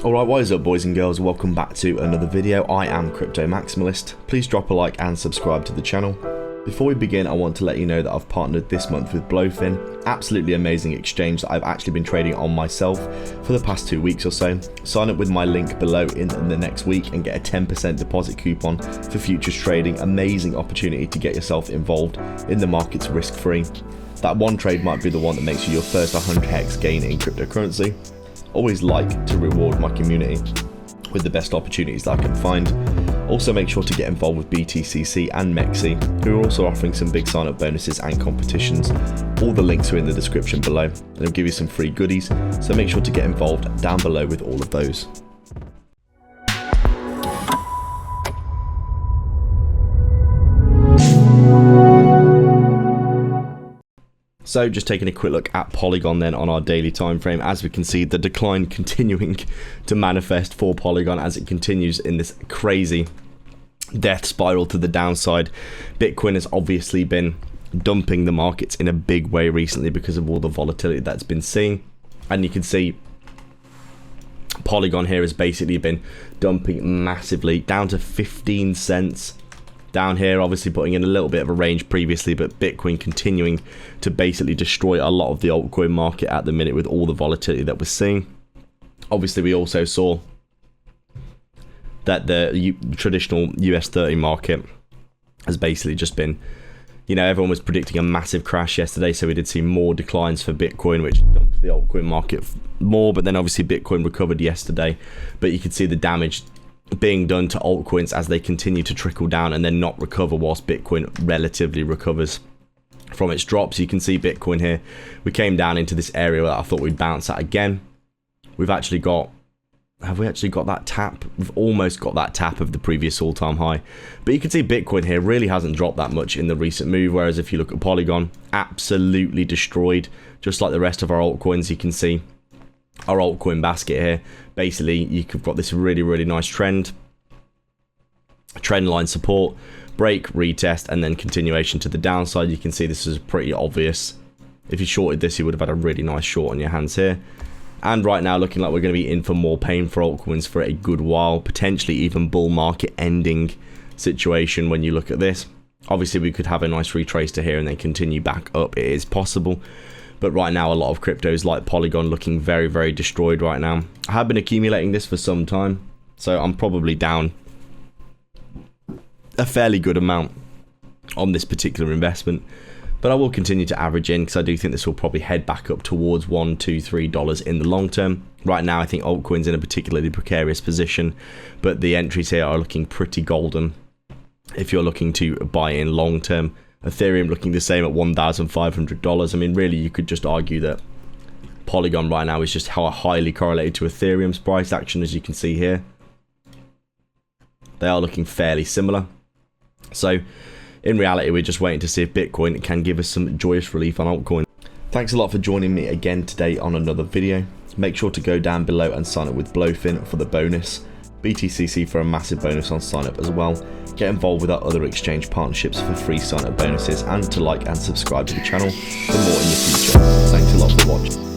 Alright, what is up boys and girls, welcome back to another video. I am Crypto Maximalist. Please drop a like and subscribe to the channel. Before we begin, I want to let you know that I've partnered this month with Blowfin, absolutely amazing exchange that I've actually been trading on myself for the past 2 weeks or so. Sign up with my link below in the next week and get a 10% deposit coupon for futures trading. Amazing opportunity to get yourself involved in the markets risk-free. That one trade might be the one that makes you your first 100x gain in cryptocurrency. Always like to reward my community with the best opportunities that I can find. Also make sure to get involved with BTCC and Mexi, who are also offering some big sign up bonuses and competitions. All the links are in the description below and they'll give you some free goodies, so make sure to get involved down below with all of those. So just taking a quick look at Polygon then on our daily time frame. As we can see, the decline continuing to manifest for Polygon as it continues in this crazy death spiral to the downside. Bitcoin has obviously been dumping the markets in a big way recently because of all the volatility that's been seen, and you can see Polygon here has basically been dumping massively down to 15 cents. Down here, obviously putting in a little bit of a range previously, but Bitcoin continuing to basically destroy a lot of the altcoin market at the minute with all the volatility that we're seeing. Obviously, we also saw that the traditional US 30 market has basically just been, you know, everyone was predicting a massive crash yesterday, so we did see more declines for Bitcoin, which dumped the altcoin market more, but then obviously Bitcoin recovered yesterday, but you could see the damage being done to altcoins as they continue to trickle down and then not recover whilst Bitcoin relatively recovers from its drops. You can see Bitcoin here, we came down into this area that I thought we'd bounce at again. We've actually got, have we actually got that tap? We've almost got that tap of the previous all-time high, but you can see Bitcoin here really hasn't dropped that much in the recent move, whereas if you look at Polygon, absolutely destroyed, just like the rest of our altcoins. You can see our altcoin basket here, basically you've got this really nice trend line support, break, retest, and then continuation to the downside. You can see this is pretty obvious. If you shorted this, you would have had a really nice short on your hands here. And right now looking like we're going to be in for more pain for altcoins for a good while, potentially even bull market ending situation. When you look at this, obviously we could have a nice retrace to here and then continue back up. It is possible. But right now, a lot of cryptos like Polygon looking very destroyed right now. I have been accumulating this for some time, so I'm probably down a fairly good amount on this particular investment. But I will continue to average in because I do think this will probably head back up towards $1, $2, $3 in the long term. Right now, I think altcoin's in a particularly precarious position, but the entries here are looking pretty golden if you're looking to buy in long term. Ethereum looking the same at $1,500. I mean, really, you could just argue that Polygon right now is just how highly correlated to Ethereum's price action, as you can see here. They are looking fairly similar. So, in reality, we're just waiting to see if Bitcoin can give us some joyous relief on altcoin. Thanks a lot for joining me again today on another video. Make sure to go down below and sign up with Blowfin for the bonus. BTCC for a massive bonus on sign up as well. Get involved with our other exchange partnerships for free sign up bonuses, and to like and subscribe to the channel for more in the future. Thanks a lot for watching.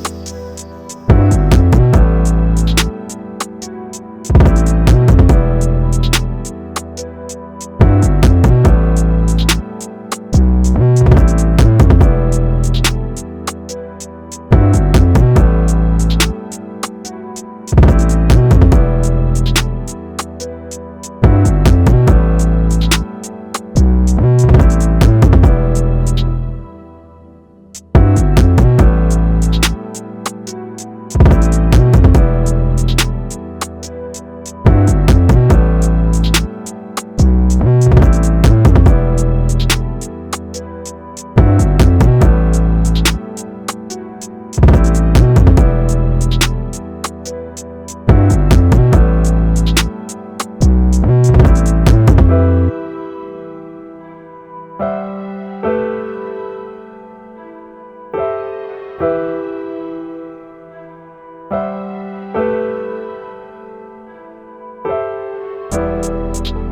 you.